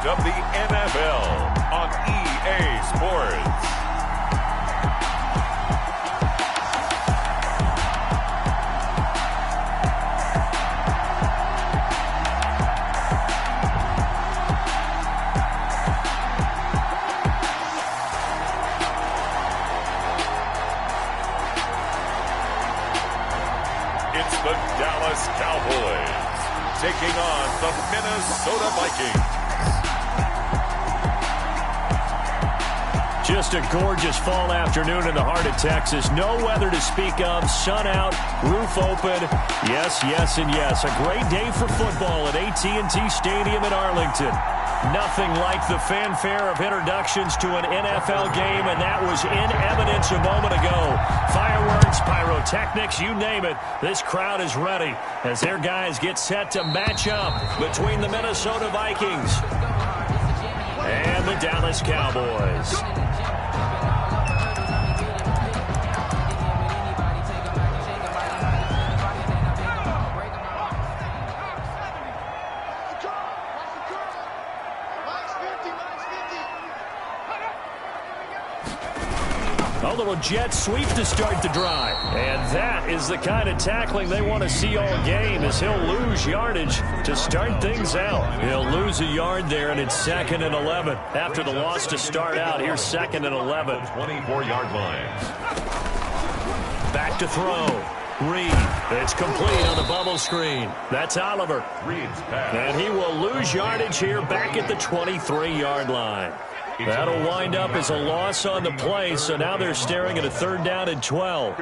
of the NFL on EA Sports. It's the Dallas Cowboys taking on the Minnesota Vikings. Just a gorgeous fall afternoon in the heart of Texas. No weather to speak of. Sun out, roof open. Yes, yes, and yes. A great day for football at AT&T Stadium in Arlington. Nothing like the fanfare of introductions to an NFL game, and that was in evidence a moment ago. Fireworks, pyrotechnics, you name it. This crowd is ready as their guys get set to match up between the Minnesota Vikings and the Dallas Cowboys. A little jet sweep to start the drive. And that is the kind of tackling they want to see all game, as he'll lose yardage to start things out. He'll lose a yard there, and it's 2nd and 11. After the loss to start out, here's 2nd and 11. 24-yard line. Back to throw. Reed. It's complete on the bubble screen. That's Oliver. Reed's pass. And he will lose yardage here back at the 23-yard line. That'll wind up as a loss on the play, so now they're staring at a 3rd down and 12.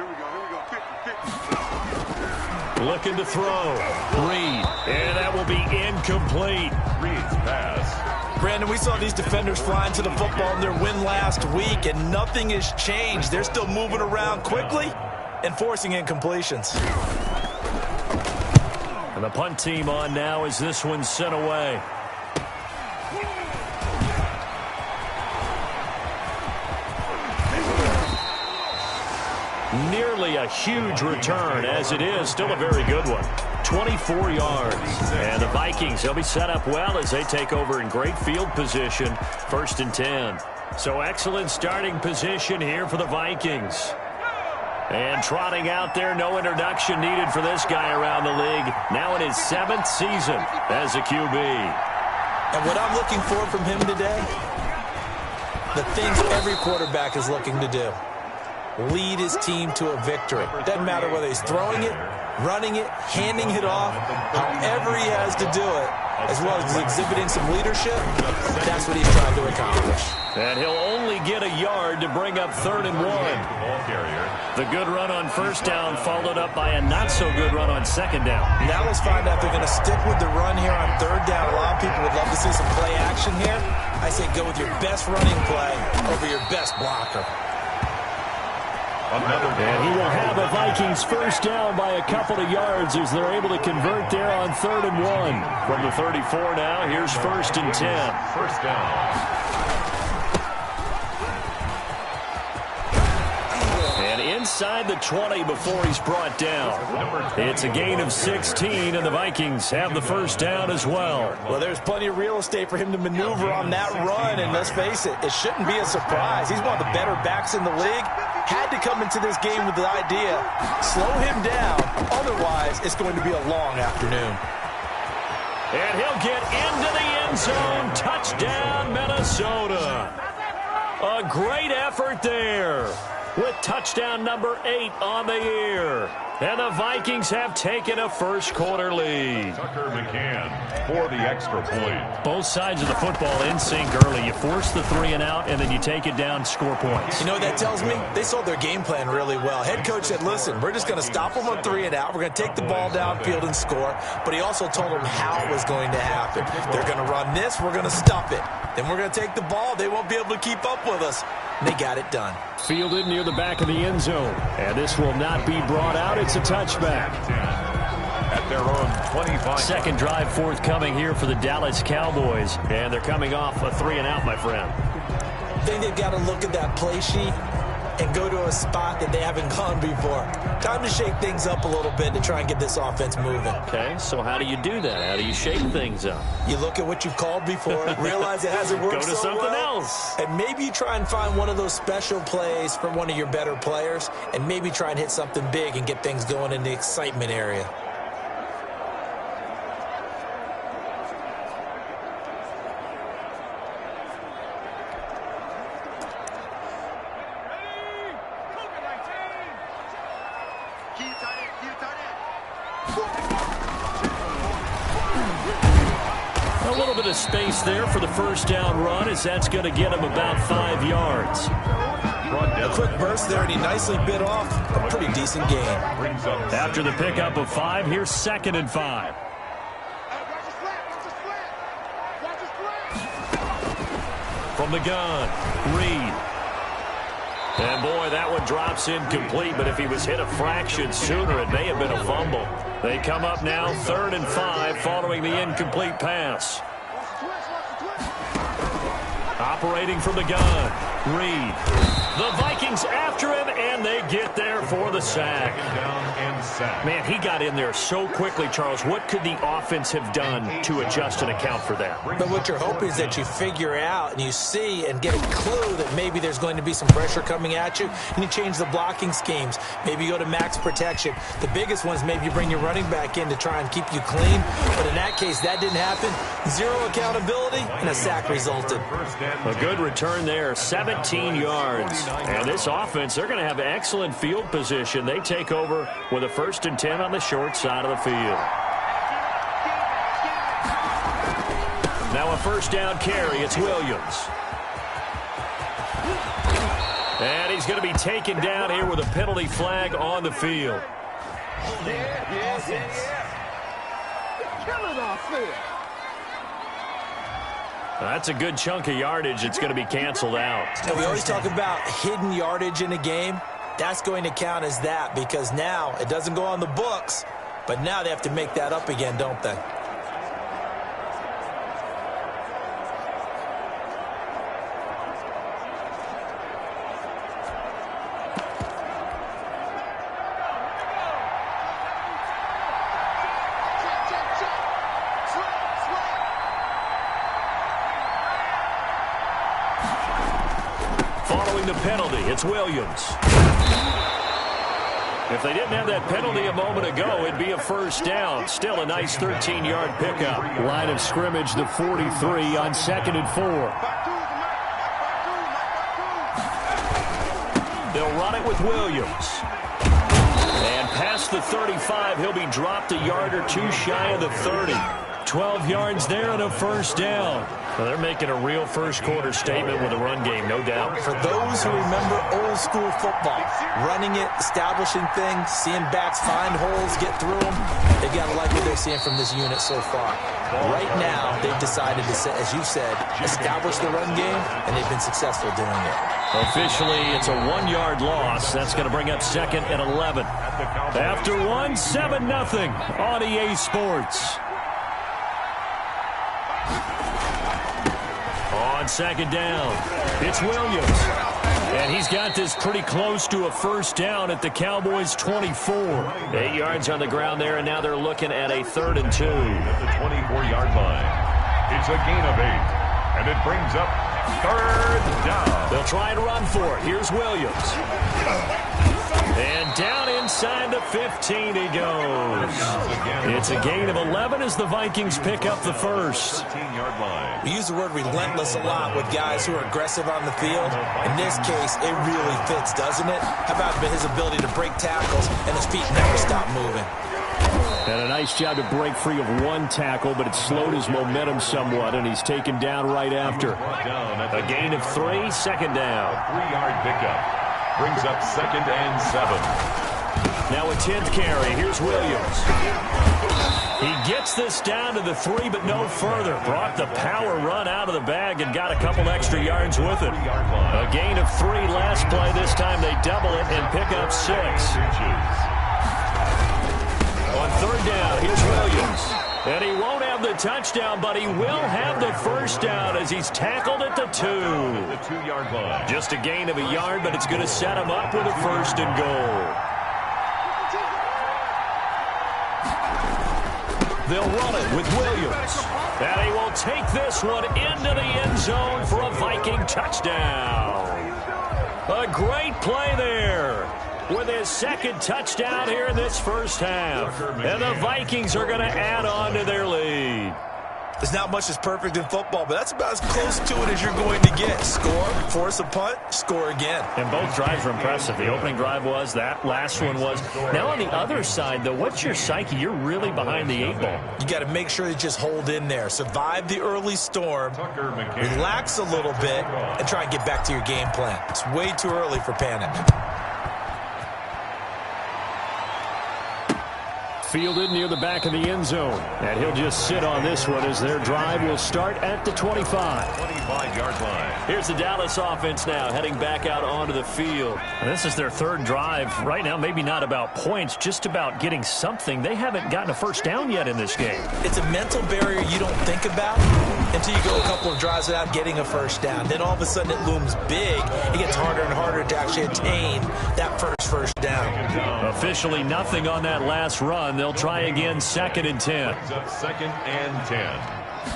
Looking to throw. Reed. And that will be incomplete. Reed's pass. Brandon, we saw these defenders flying to the football in their win last week, and nothing has changed. They're still moving around quickly and forcing incompletions. And the punt team on now as this one's sent away. Nearly a huge return, as it is still a very good one. 24 yards. And the Vikings, they'll be set up well as they take over in great field position. 1st and 10. So excellent starting position here for the Vikings. And trotting out there, no introduction needed for this guy around the league. Now in his 7th season as a QB. And what I'm looking for from him today, the things every quarterback is looking to do. Lead his team to a victory. Doesn't matter whether he's throwing it, running it, handing it off, however he has to do it, as well as exhibiting some leadership, that's what he's trying to accomplish. And he'll only get a yard to bring up 3rd and 1. The good run on 1st down followed up by a not-so-good run on 2nd down. Now let's find out if they're going to stick with the run here on 3rd down. A lot of people would love to see some play action here. I say go with your best running play over your best blocker. And he will have a Vikings 1st down by a couple of yards as they're able to convert there on 3rd and 1. From the 34 now, here's 1st and 10. 1st down. And inside the 20 before he's brought down. It's a gain of 16, and the Vikings have the 1st down as well. Well, there's plenty of real estate for him to maneuver on that run, and let's face it, it shouldn't be a surprise. He's one of the better backs in the league. Had to come into this game with the idea, slow him down, otherwise it's going to be a long afternoon. And he'll get into the end zone. Touchdown, Minnesota. A great effort there with touchdown number 8 on the year. And the Vikings have taken a 1st quarter lead. Tucker McCann for the extra point. Both sides of the football in sync early. You force the 3 and out, and then you take it down, score points. You know what that tells me? They sold their game plan really well. Head coach said, listen, we're just going to stop them on 3 and out. We're going to take the ball downfield and score. But he also told them how it was going to happen. They're going to run this. We're going to stuff it. Then we're going to take the ball. They won't be able to keep up with us. And they got it done. Fielded near the back of the end zone. And this will not be brought out. It's a touchback. At their own 25. 2nd drive forthcoming here for the Dallas Cowboys. And they're coming off a 3 and out, my friend. I think they've got to look at that play sheet and go to a spot that they haven't gone before. Time to shake things up a little bit to try and get this offense moving. Okay, so how do you do that? How do you shake things up? You look at what you've called before, realize it hasn't worked Go to so something well, else. and maybe you try and find one of those special plays from one of your better players, and maybe try and hit something big and get things going in the excitement area. A little bit of space there for the first down run, as that's going to get him about 5 yards. A quick burst there, and he nicely bit off a pretty decent gain. After the pickup of 5, here's 2nd and 5. From the gun, Reed. And boy, that one drops incomplete, but if he was hit a fraction sooner, it may have been a fumble. They come up now 3rd and 5 following the incomplete pass. Operating from the gun, Reed. The Vikings after him, and they get there for the sack. Man, he got in there so quickly, Charles. What could the offense have done to adjust and account for that? But what you're hoping is that you figure out and you see and get a clue that maybe there's going to be some pressure coming at you, and you change the blocking schemes. Maybe you go to max protection. The biggest one is maybe you bring your running back in to try and keep you clean. But in that case, that didn't happen. Zero accountability, and a sack resulted. A good return there, 17 yards. And this offense, they're going to have excellent field position. They take over with a 1st and 10 on the short side of the field. Now a 1st down carry. It's Williams. And he's going to be taken down here with a penalty flag on the field. That's a good chunk of yardage. It's going to be canceled out. Now, we always talk about hidden yardage in a game. That's going to count as that because now it doesn't go on the books, but now they have to make that up again, don't they? Following the penalty, it's Williams. If they didn't have that penalty a moment ago, it'd be a 1st down. Still a nice 13-yard pickup. Line of scrimmage, the 43 on 2nd and 4. They'll run it with Williams. And past the 35, he'll be dropped a yard or two shy of the 30. 12 yards there and a 1st down. Well, they're making a real first-quarter statement with a run game, no doubt. For those who remember old-school football, running it, establishing things, seeing backs find holes, get through them, they've got to like what they're seeing from this unit so far. Right now, they've decided to, as you said, establish the run game, and they've been successful doing it. Officially, it's a 1-yard loss. That's going to bring up 2nd and 11. After 7-0 on EA Sports. On 2nd down, it's Williams. And he's got this pretty close to a 1st down at the Cowboys' 24. 8 yards on the ground there, and now they're looking at a 3rd and 2. At the 24-yard line. It's a gain of 8, and it brings up 3rd down. They'll try and run for it. Here's Williams. And down inside the 15 he goes. It's a gain of 11 as the Vikings pick up the 1st. 13-yard line. We use the word relentless a lot with guys who are aggressive on the field. In this case, it really fits, doesn't it? How about his ability to break tackles and his feet never stop moving? And a nice job to break free of one tackle, but it slowed his momentum somewhat, and he's taken down right after. A gain of 3, 2nd down. A 3-yard pickup. Brings up 2nd and 7. Now a 10th carry. Here's Williams. He gets this down to the 3, but no further. Brought the power run out of the bag and got a couple extra yards with it. A gain of 3 last play. This time they double it and pick up 6. On 3rd down, here's Williams. And he won't have the touchdown, but he will have the 1st down as he's tackled at the 2. The 2-yard line. Just a gain of a yard, but it's going to set him up with a 1st and goal. They'll run it with Williams. And he will take this one into the end zone for a Viking touchdown. A great play there with his second touchdown here in this first half. And the Vikings are going to add on to their lead. There's not much that's perfect in football, but that's about as close to it as you're going to get. Score, force a punt, score again. And both drives were impressive. The opening drive was, that last one was. Now on the other side, though, what's your psyche? You're really behind the 8-ball. You got to make sure you just hold in there. Survive the early storm, relax a little bit, and try and get back to your game plan. It's way too early for panic. Fielded near the back of the end zone. And he'll just sit on this one as their drive will start at the 25. 25-yard line. Here's the Dallas offense now heading back out onto the field. And this is their third drive. Right now, maybe not about points, just about getting something. They haven't gotten a first down yet in this game. It's a mental barrier you don't think about until you go a couple of drives without getting a first down. Then all of a sudden it looms big. It gets harder and harder to actually attain that first down. Officially nothing on that last run. They'll try again, 2nd and 10. Second and 10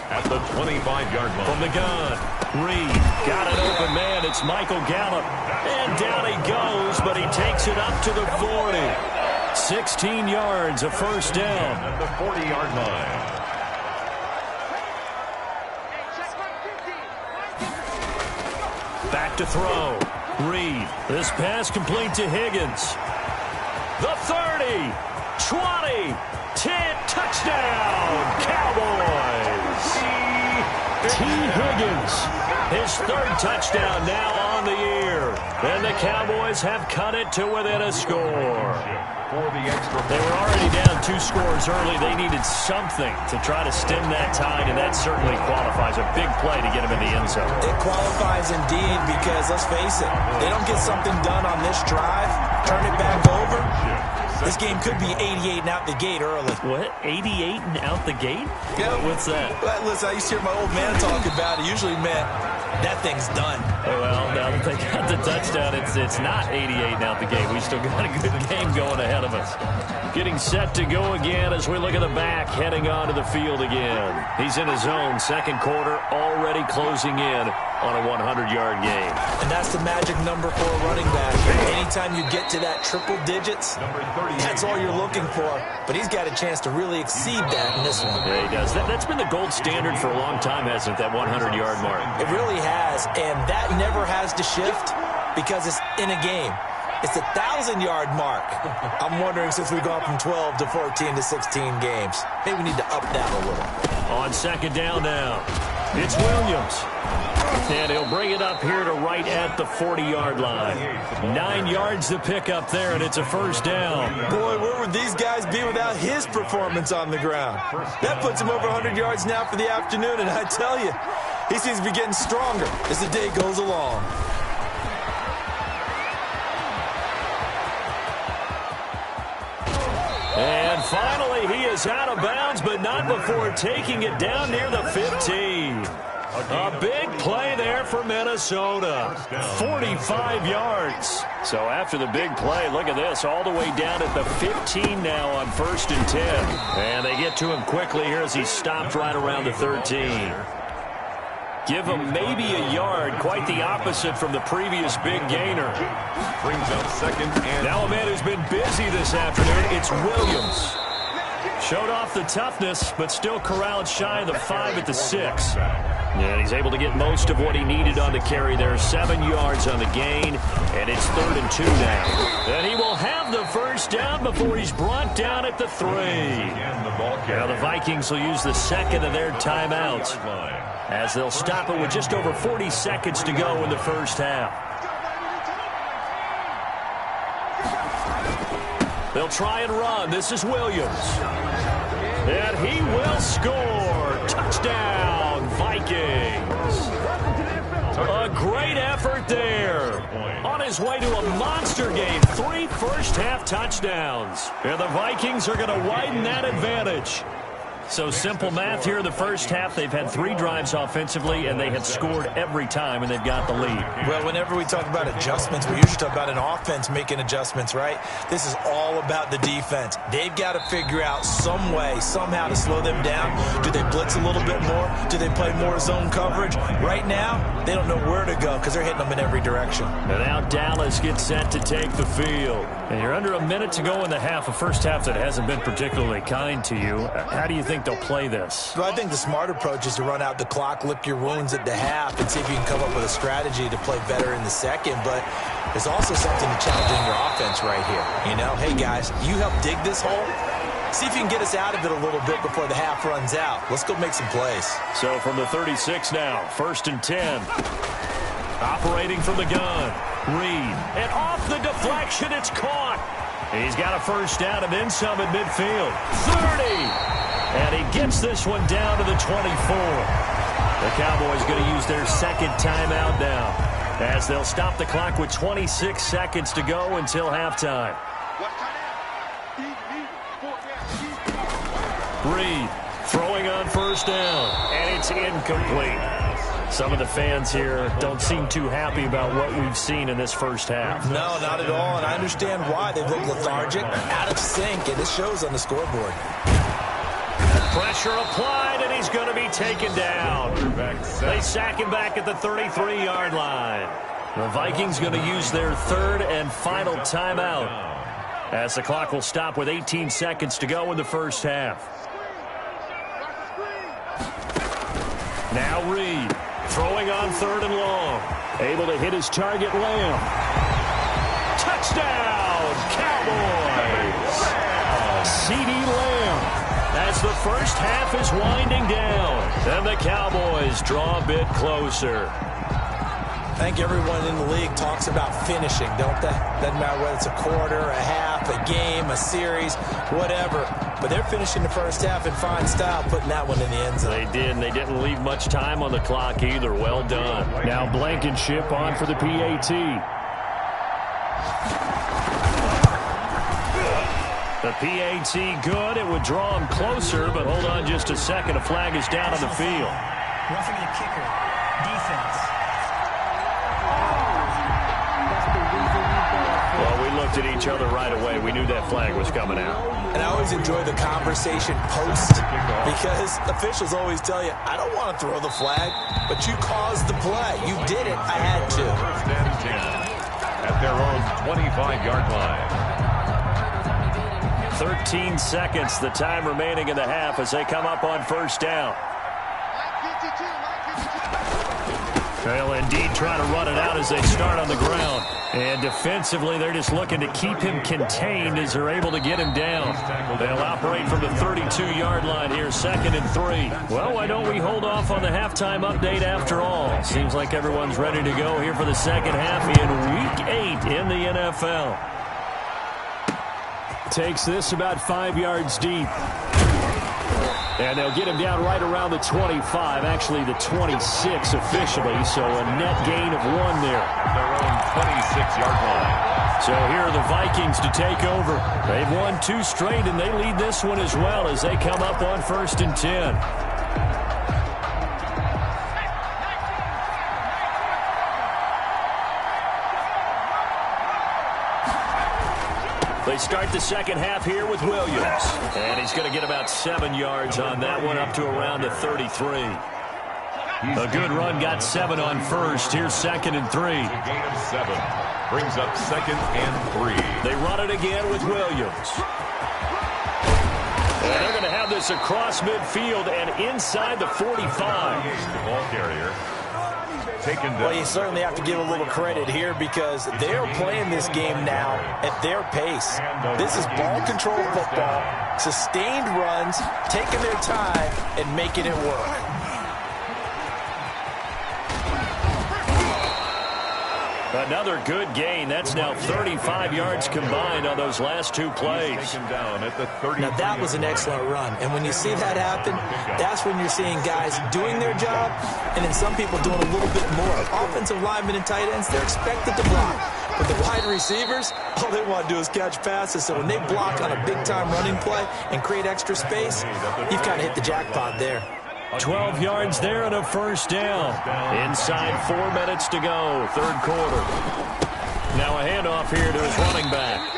at the 25-yard line. From the gun, Reed got an open man. It's Michael Gallup. And down he goes, but he takes it up to the 40. 16 yards, a first down. At the 40-yard line. Back to throw. Reed. This pass complete to Higgins. The 30. 20. 10. Touchdown. Cowboys. T. Higgins. His third touchdown now on the year. And the Cowboys have cut it to within a score. They were already down 2 scores early. They needed something to try to stem that tide, and that certainly qualifies. A big play to get him in the end zone. It qualifies indeed because, let's face it, they don't get something done on this drive, turn it back over, this game could be 88 and out the gate early. What? 88 and out the gate? Yeah. What's that? Well, listen, I used to hear my old man talk about it. Usually meant that thing's done. Well, now that they got the touchdown, it's not 88 and out the gate. We still got a good game going ahead of us. Getting set to go again as we look at the back, heading onto the field again. He's in his zone, second quarter, already closing in on a 100-yard game. And that's the magic number for a running back. Anytime you get to that triple digits, that's all you're looking for. But he's got a chance to really exceed that in this one. Yeah, he does. That's been the gold standard for a long time, hasn't it, that 100-yard mark? It really has, and that never has to shift because it's in a game. It's the 1,000-yard mark. I'm wondering, since we've gone from 12 to 14 to 16 games, maybe we need to up that a little. On second down now, it's Williams. And he'll bring it up here to right at the 40-yard line. 9 yards to pick up there, and it's a first down. Boy, where would these guys be without his performance on the ground? That puts him over 100 yards now for the afternoon, and I tell you, he seems to be getting stronger as the day goes along. And finally, he is out of bounds, but not before taking it down near the 15. A big play there for Minnesota. 45 yards. So after the big play, look at this, all the way down at the 15 now on 1st and 10. And they get to him quickly here as he stopped right around the 13. Give him maybe a yard, quite the opposite from the previous big gainer. Brings up second and... Now a man who's been busy this afternoon, it's Williams. Showed off the toughness, but still corralled shy of the 5 at the 6. And he's able to get most of what he needed on the carry there. 7 yards on the gain, and it's 3rd and 2 now. And he will have the first down before he's brought down at the 3. Now the Vikings will use the second of their timeouts, as they'll stop it with just over 40 seconds to go in the first half. They'll try and run. This is Williams. And he will score. Touchdown, Vikings. A great effort there. On his way to a monster game. 3 first-half touchdowns. And the Vikings are going to widen that advantage. So simple math here in the first half. They've had 3 drives offensively, and they have scored every time, and they've got the lead. Well, whenever we talk about adjustments, we usually talk about an offense making adjustments, right? This is all about the defense. They've got to figure out some way, somehow to slow them down. Do they blitz a little bit more? Do they play more zone coverage? Right now, they don't know where to go because they're hitting them in every direction. And now Dallas gets set to take the field. And you're under a minute to go in the half, a first half that hasn't been particularly kind to you. How do you think they'll play this? Well, I think the smart approach is to run out the clock, lick your wounds at the half, and see if you can come up with a strategy to play better in the second. But there's also something to challenging your offense right here. You know, hey, guys, you help dig this hole. See if you can get us out of it a little bit before the half runs out. Let's go make some plays. So from the 36 now, 1st and 10. Operating from the gun. Reed. And off the deflection, it's caught. He's got a first down and then some at midfield. 30. And he gets this one down to the 24. The Cowboys going to use their second timeout now, as they'll stop the clock with 26 seconds to go until halftime. Reed throwing on first down, and it's incomplete. Some of the fans here don't seem too happy about what we've seen in this first half. No, not at all, and I understand why. They've looked lethargic, out of sync, and it shows on the scoreboard. Pressure applied, and he's going to be taken down. They sack him back at the 33-yard line. The Vikings going to use their third and final timeout, as the clock will stop with 18 seconds to go in the first half. Now Reed throwing on 3rd and long. Able to hit his target, Lamb. Touchdown, Cowboys! CeeDee Lamb. As the first half is winding down, and the Cowboys draw a bit closer. I think everyone in the league talks about finishing, don't they? Doesn't matter whether it's a quarter, a half, a game, a series, whatever. But they're finishing the first half in fine style, putting that one in the end zone. They did, and they didn't leave much time on the clock either. Well done. Now Blankenship on for the PAT. The PAT good. It would draw him closer, but hold on just a second. A flag is down on the field. Roughing the kicker. Defense. Well, we looked at each other right away. We knew that flag was coming out. And I always enjoy the conversation post, because officials always tell you, I don't want to throw the flag, but you caused the play. You did it. I had to. 1st and 10 at their own 25-yard line. 13 seconds, the time remaining in the half as they come up on first down. They'll indeed try to run it out as they start on the ground. And defensively, they're just looking to keep him contained as they're able to get him down. They'll operate from the 32-yard line here, 2nd and 3. Well, why don't we hold off on the halftime update after all? Seems like everyone's ready to go here for the second half in Week 8 in the NFL. Takes this about 5 yards deep. And they'll get him down right around the 25, actually the 26 officially, so a net gain of 1 there. Their own 26-yard line. So here are the Vikings to take over. They've won 2 straight, and they lead this one as well as they come up on 1st and 10. They start the second half here with Williams. And he's going to get about 7 yards on that one, up to around the 33. A good run, got 7 on first. Here's 2nd and 3. A gain of 7. Brings up 2nd and 3. They run it again with Williams. And they're going to have this across midfield and inside the 45. The ball carrier. Well, you certainly have to give a little credit here because they're playing this game now at their pace. This is ball control football, sustained runs, taking their time, and making it work. Another good gain. That's now 35 yards combined on those last two plays. Now, that was an excellent run. And when you see that happen, that's when you're seeing guys doing their job and then some people doing a little bit more. Offensive linemen and tight ends, they're expected to block. But the wide receivers, all they want to do is catch passes. So when they block on a big-time running play and create extra space, you've kind of hit the jackpot there. 12 yards there and a first down. Inside 4 minutes to go, third quarter. Now a handoff here to his running back.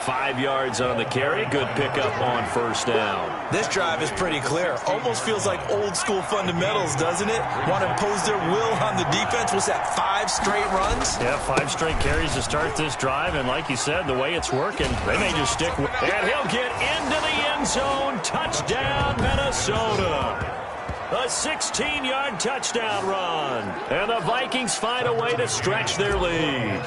5 yards on the carry. Good pickup on first down. This drive is pretty clear. Almost feels like old-school fundamentals, doesn't it? Want to impose their will on the defense. Was that 5 straight runs? Yeah, 5 straight carries to start this drive. And like you said, the way it's working, they may just stick with it. And he'll get into the end zone. Touchdown, Minnesota. A 16-yard touchdown run. And the Vikings find a way to stretch their lead.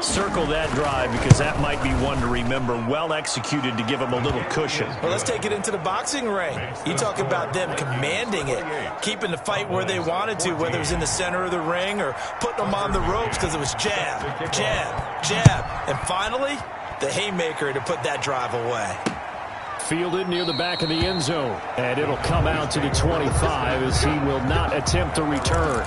Circle that drive because that might be one to remember. Well executed to give them a little cushion. Well, let's take it into the boxing ring. You talk about them commanding it, keeping the fight where they wanted to, whether it was in the center of the ring or putting them on the ropes because it was jab, jab, jab. And finally, the haymaker to put that drive away. Fielded near the back of the end zone. And it'll come out to the 25 as he will not attempt to return.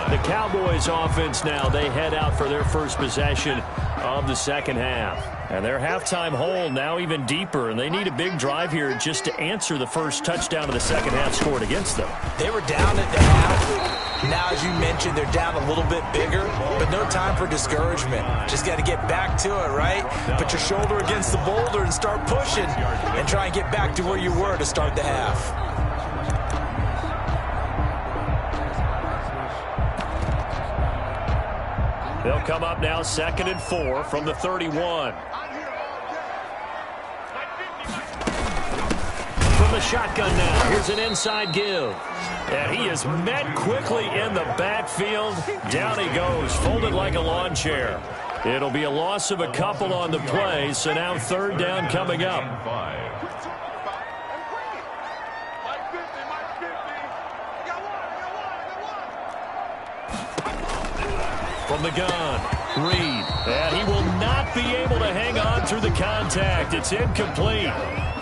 The Cowboys offense now, they head out for their first possession of the second half. And their halftime hole now even deeper, and they need a big drive here just to answer the first touchdown of the second half scored against them. They were down at the half. Now, as you mentioned, they're down a little bit bigger, but no time for discouragement. Just got to get back to it, right? Put your shoulder against the boulder and start pushing and try and get back to where you were to start the half. They'll come up now 2nd and 4 from the 31. From the shotgun now, here's an inside give. And he is met quickly in the backfield. Down he goes, folded like a lawn chair. It'll be a loss of a couple on the play, so now third down coming up. From the gun, Reed. And he will not be able to hang on through the contact. It's incomplete.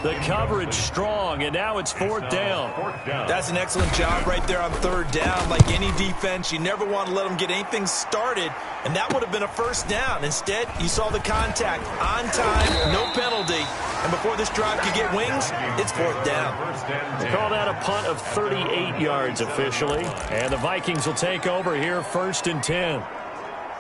The coverage strong, and now it's fourth down. That's an excellent job right there on third down. Like any defense, you never want to let them get anything started, and that would have been a first down. Instead, you saw the contact on time, no penalty, and before this drive could get wings, it's fourth down. They call that a punt of 38 yards officially, and the Vikings will take over here 1st and 10.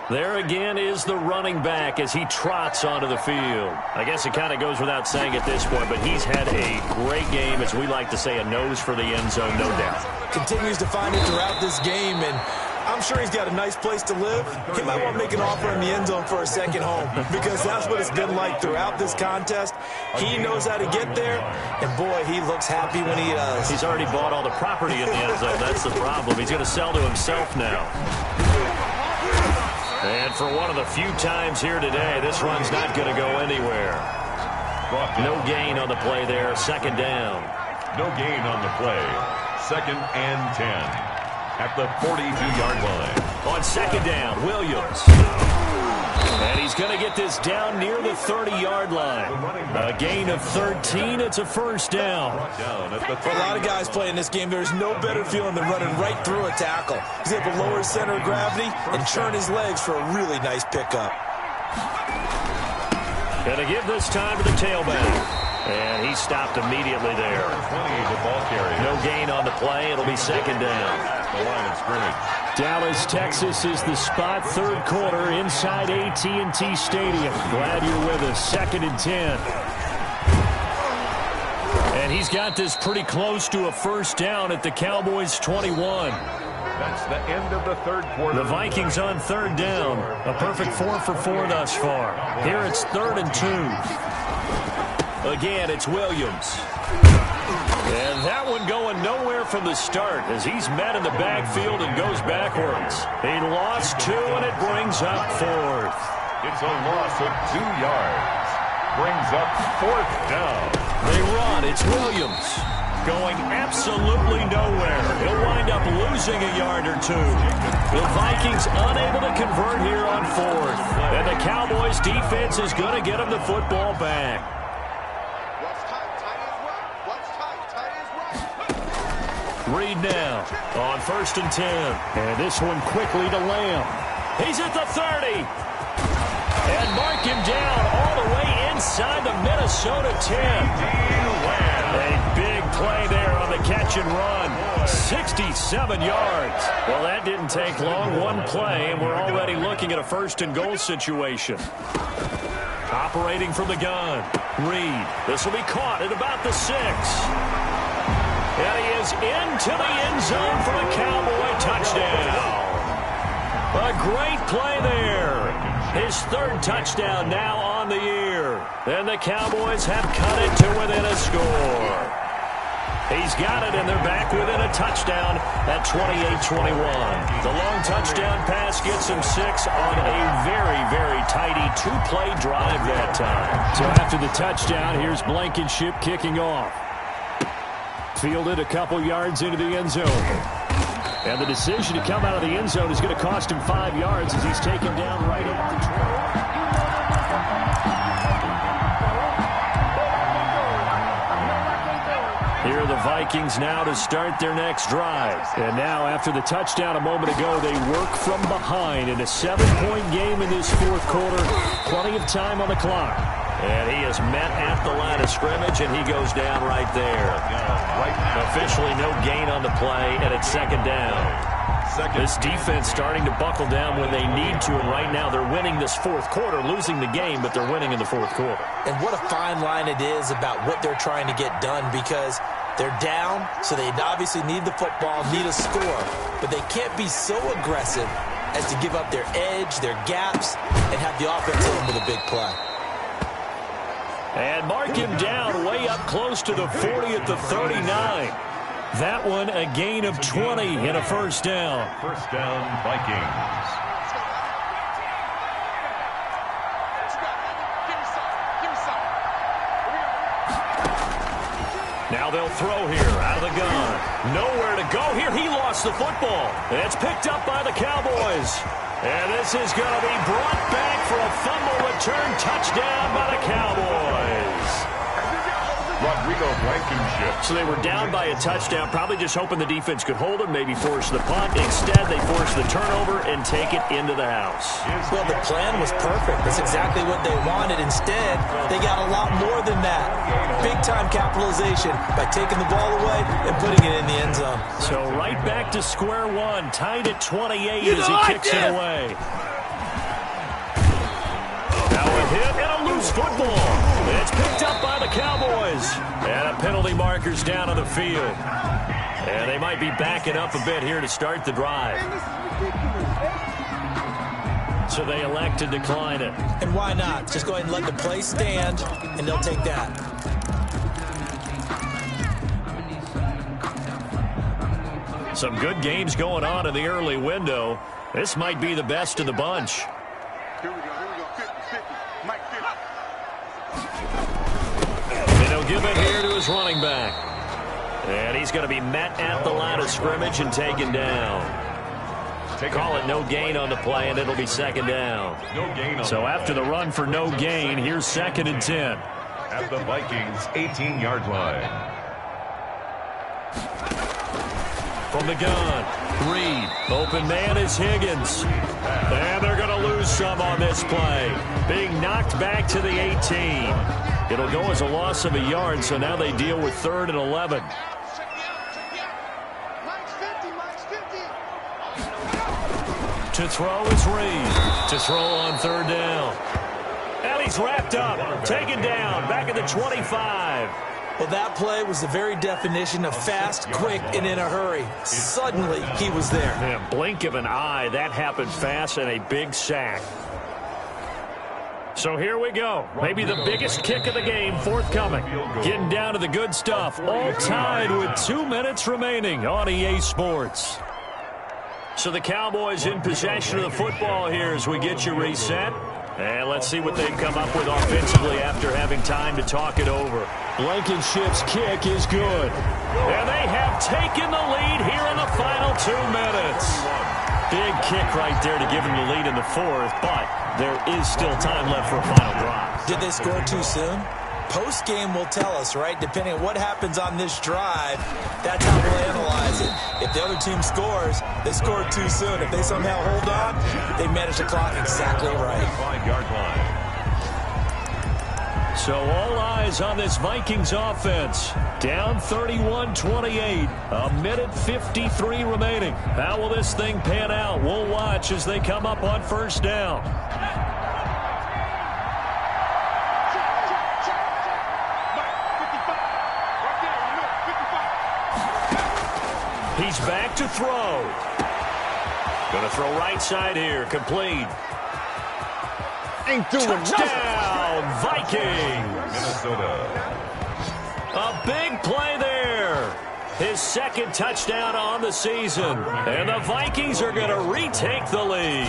There again is the running back as he trots onto the field. I guess it kind of goes without saying at this point, but he's had a great game, as we like to say, a nose for the end zone, no doubt. Continues to find it throughout this game, and I'm sure he's got a nice place to live. He might want to make an offer in the end zone for a second home because that's what it's been like throughout this contest. He knows how to get there, and boy, he looks happy when he does. He's already bought all the property in the end zone. That's the problem. He's going to sell to himself now. And for one of the few times here today, this run's not going to go anywhere. No gain on the play there. Second down. No gain on the play. 2nd and 10 at the 42-yard line. On second down, Williams. And he's going to get this down near the 30-yard line. A gain of 13. It's a first down. For a lot of guys playing this game, there's no better feeling than running right through a tackle. He's able to lower his center of gravity and churn his legs for a really nice pickup. Going to give this time to the tailback. And he stopped immediately there. No gain on the play. It'll be second down. The line of scrimmage. Dallas, Texas is the spot. Third quarter inside AT&T Stadium. Glad you're with us. 2nd and 10. And he's got this pretty close to a first down at the Cowboys' 21. That's the end of the third quarter. The Vikings on third down. A perfect 4 for 4 thus far. Here it's 3rd and 2. Again, it's Williams. And that one going nowhere from the start as he's met in the backfield and goes backwards. He lost 2, and it brings up 4th. It's a loss of 2 yards. Brings up 4th down. They run. It's Williams. going absolutely nowhere. He'll wind up losing a yard or two. The Vikings unable to convert here on fourth. And the Cowboys defense is going to get him the football back. Reed now on 1st and 10. And this one quickly to Lamb. He's at the 30. And mark him down all the way inside the Minnesota 10. A big play there on the catch and run. 67 yards. Well, that didn't take long. One play, and we're already looking at a 1st and goal situation. Operating from the gun. Reed. This will be caught at about the 6. And he is into the end zone for a Cowboy touchdown. A great play there. His 3rd touchdown now on the year. And the Cowboys have cut it to within a score. He's got it, and they're back within a touchdown at 28-21. The long touchdown pass gets him 6 on a very, very tidy 2-play drive that time. So after the touchdown, here's Blankenship kicking off. Fielded a couple yards into the end zone. And the decision to come out of the end zone is going to cost him 5 yards as he's taken down right at the 12. Here are the Vikings now to start their next drive. And now after the touchdown a moment ago, they work from behind in a 7-point game in this 4th quarter. Plenty of time on the clock. And he is met at the line of scrimmage, and he goes down right there. Officially no gain on the play, and it's 2nd down. This defense starting to buckle down when they need to, and right now they're winning this 4th quarter, losing the game, but they're winning in the 4th quarter. And what a fine line it is about what they're trying to get done, because they're down, so they obviously need the football, need a score, but they can't be so aggressive as to give up their edge, their gaps, and have the offense hit them with a big play. And mark him down way up close to the 40 at the 39. That one a gain of 20 and a 1st down. 1st down, Vikings. Now they'll throw here out of the gun. Nowhere to go here. He lost the football. It's picked up by the Cowboys. And this is going to be brought back for a fumble return touchdown by the Cowboys. Rodrigo Blankenship. So they were down by a touchdown, probably just hoping the defense could hold them, maybe force the punt. Instead, they force the turnover and take it into the house. Well, the plan was perfect. That's exactly what they wanted. Instead, they got a lot more than that. Big-time capitalization by taking the ball away and putting it in the end zone. So right back to square one, tied at 28 as he kicks it away. Now a hit and a loose football. It's picked up by the Cowboys. And a penalty marker's down on the field. And they might be backing up a bit here to start the drive. So they elect to decline it. And why not? Just go ahead and let the play stand, and they'll take that. Some good games going on in the early window. This might be the best of the bunch. And he'll give it here to his running back. And he's going to be met at the line of scrimmage and taken down. Call it no gain on the play, and it'll be 2nd down. No gain on so after the run for no gain, here's 2nd and 10. At the Vikings' 18-yard line. From the gun, Reed. Open man is Higgins. And they're going to lose some on this play. Being knocked back to the 18. It'll go as a loss of a yard, so now they deal with 3rd and 11. To throw is Reed. To throw on 3rd down. And he's wrapped up. Taken down. Back at the 25. Well, that play was the very definition of fast, quick, and in a hurry. Suddenly, he was there. In a blink of an eye, that happened fast, and a big sack. So here we go. Maybe the biggest kick of the game forthcoming. Getting down to the good stuff. All tied with 2 minutes remaining on EA Sports. So the Cowboys in possession of the football here as we get you reset. And let's see what they've come up with offensively after having time to talk it over. Blankenship's kick is good. And they have taken the lead here in the final 2 minutes. Big kick right there to give them the lead in the fourth, but there is still time left for a final drive. Did they score too soon? Post-game will tell us, right? Depending on what happens on this drive, that's how we'll analyze it. If the other team scores, they scored too soon. If they somehow hold on, they manage the clock exactly right. 5-yard line. So all eyes on this Vikings offense. Down 31-28. A minute 53 remaining. How will this thing pan out? We'll watch as they come up on first down. He's back to throw. Going to throw right side here. Complete. Ain't doing Touchdown, Vikings. Minnesota. A big play there. His second touchdown on the season. And the Vikings are going to retake the lead.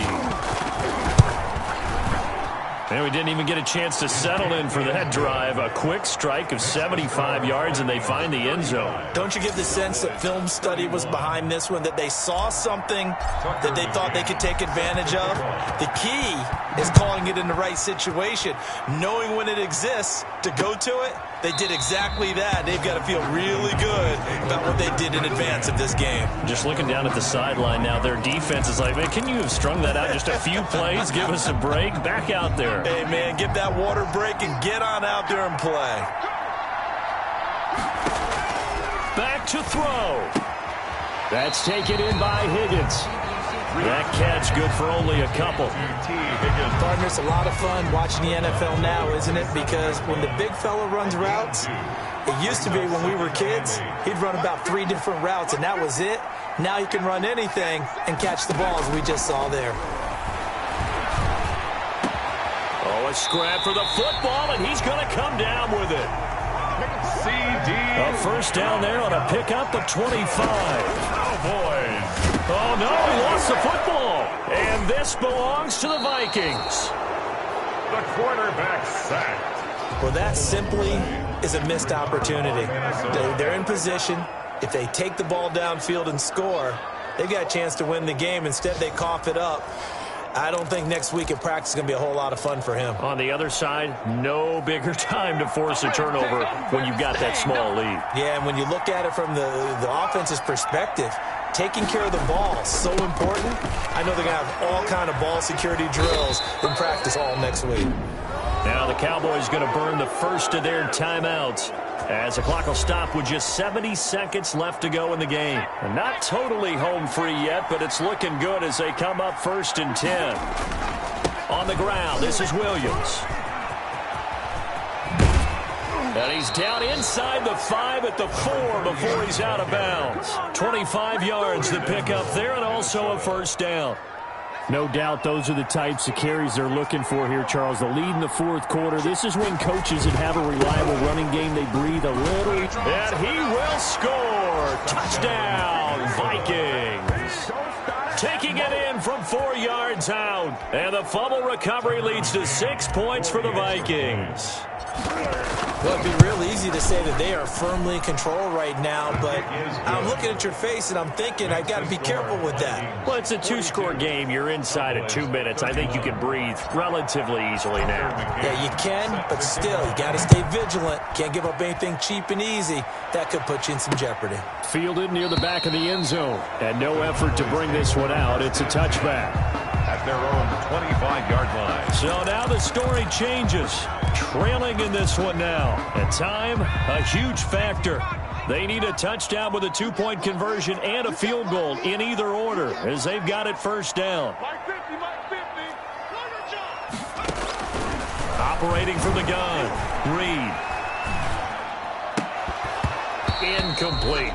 And we didn't even get a chance to settle in for that drive. A quick strike of 75 yards, and they find the end zone. Don't you get the sense that film study was behind this one, that they saw something that they thought they could take advantage of? The key is calling it in the right situation, knowing when it exists to go to it. They did exactly that. They've got to feel really good about what they did in advance of this game. Just looking down at the sideline now, their defense is like, man, can you have strung that out just a few plays? Give us a break. Back out there. Hey, man, give that water break and get on out there and play. Back to throw. That's taken in by Higgins. That catch good for only a couple. Partner, it's a lot of fun watching the NFL now, isn't it? Because when the big fella runs routes, it used to be when we were kids, he'd run about 3 different routes, and that was it. Now he can run anything and catch the balls we just saw there. Oh, a scrap for the football, and he's going to come down with it. CD. A first down there on a pickup of 25. Cowboys. Oh, no, he lost the football. And this belongs to the Vikings. The quarterback sacked. Well, that simply is a missed opportunity. They're in position. If they take the ball downfield and score, they've got a chance to win the game. Instead, they cough it up. I don't think next week at practice is going to be a whole lot of fun for him. On the other side, no bigger time to force a turnover when you've got that small lead. Yeah, and when you look at it from the offense's perspective, taking care of the ball, so important. I know they're going to have all kind of ball security drills in practice all next week. Now the Cowboys going to burn the first of their timeouts as the clock will stop with just 70 seconds left to go in the game. And not totally home free yet, but it's looking good as they come up 1st and 10. On the ground, this is Williams. And he's down inside the 5 at the 4 before he's out of bounds. 25 yards to pick up there, and also a first down. No doubt those are the types of carries they're looking for here, Charles. The lead in the fourth quarter. This is when coaches that have a reliable running game, they breathe a little. And he will score. Touchdown, Vikings. Taking it in from 4 yards out. And the fumble recovery leads to 6 points for the Vikings. Well, it'd be real easy to say that they are firmly in control right now, but I'm looking at your face and I'm thinking I've got to be careful with that. Well, it's a 2-score game. You're inside of 2 minutes. I think you can breathe relatively easily now. Yeah, you can, but still, you got to stay vigilant. Can't give up anything cheap and easy. That could put you in some jeopardy. Fielded near the back of the end zone, and no effort to bring this one out. It's a touchback. At their own 25-yard line. So now the story changes. Trailing in this one now. And time, a huge factor. They need a touchdown with a 2-point conversion and a field goal in either order as they've got it first down. Operating from the gun. Reed. Incomplete.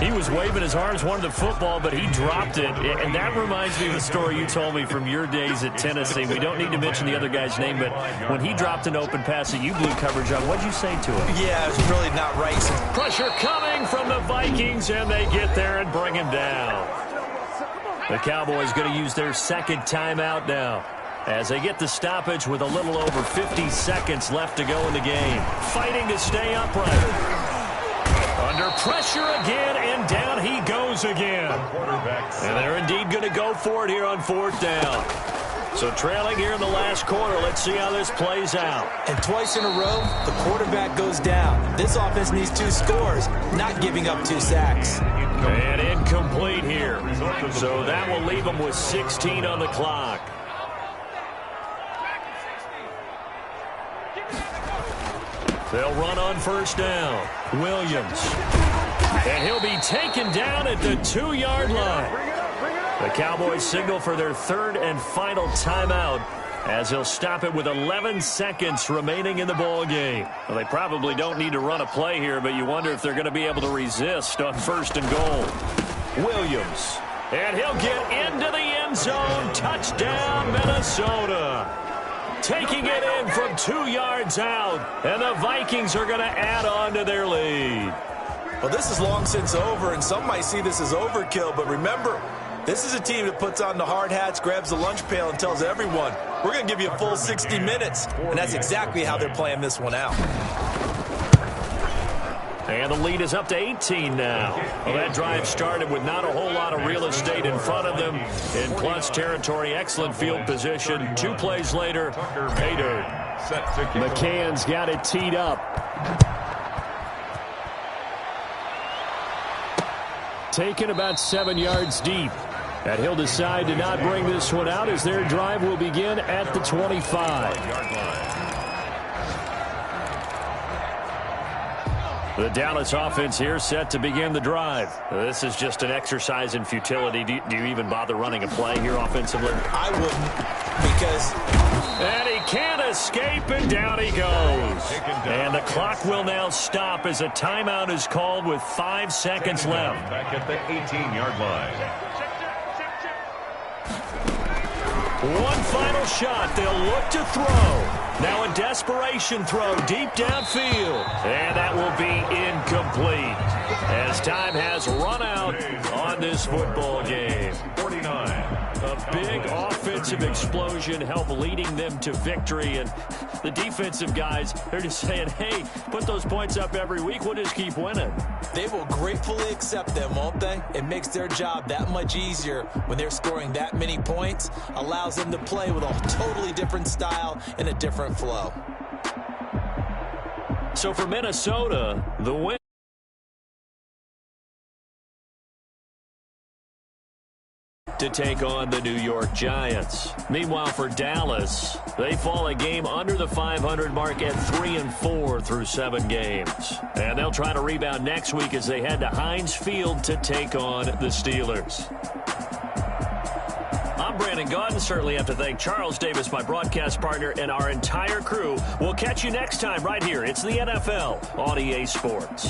He was waving his arms, wanted the football, but he dropped it. And that reminds me of the story you told me from your days at Tennessee. We don't need to mention the other guy's name, but when he dropped an open pass that you blew coverage on, what'd you say to him? Yeah, it was really not right. Pressure coming from the Vikings, and they get there and bring him down. The Cowboys going to use their second timeout now. as they get the stoppage with a little over 50 seconds left to go in the game. Fighting to stay upright. Under pressure again, and down he goes again. And they're indeed going to go for it here on 4th down. So trailing here in the last quarter. Let's see how this plays out. And twice in a row, the quarterback goes down. This offense needs 2 scores, not giving up 2 sacks. And incomplete here. So that will leave them with 16 on the clock. They'll run on 1st down. Williams. And he'll be taken down at the 2-yard line. The Cowboys signal for their 3rd and final timeout as he'll stop it with 11 seconds remaining in the ball game. Well, they probably don't need to run a play here, but you wonder if they're going to be able to resist on 1st and goal. Williams. And he'll get into the end zone. Touchdown, Minnesota. Taking it in from 2 yards out. And the Vikings are going to add on to their lead. Well, this is long since over, and some might see this as overkill, but remember, this is a team that puts on the hard hats, grabs the lunch pail, and tells everyone, we're going to give you a full 60 minutes. And that's exactly how they're playing this one out. And the lead is up to 18 now. Well, that drive started with not a whole lot of real estate in front of them. In plus territory, excellent field position. 2 plays later, pay dirt. McCann's got it teed up. Taken about 7 yards deep. And he'll decide to not bring this one out as their drive will begin at the 25. The Dallas offense here set to begin the drive. This is just an exercise in futility. Do you even bother running a play here offensively? I wouldn't, because... And he can't escape, and down he goes. And the clock will now stop as a timeout is called with 5 seconds left. Back at the 18-yard line. One final shot. They'll look to throw. Now a desperation throw deep downfield. And that will be incomplete as time has run out on this football game. 49. A big offensive explosion helped leading them to victory. And the defensive guys, they're just saying, hey, put those points up every week. We'll just keep winning. They will gratefully accept them, won't they? It makes their job that much easier when they're scoring that many points. Allows them to play with a totally different style and a different flow. So for Minnesota, the win to take on the New York Giants. Meanwhile, for Dallas, they fall a game under the 500 mark at 3-4 through 7 games. And they'll try to rebound next week as they head to Heinz Field to take on the Steelers. I'm Brandon Gaudin. Certainly have to thank Charles Davis, my broadcast partner, and our entire crew. We'll catch you next time right here. It's the NFL on EA Sports.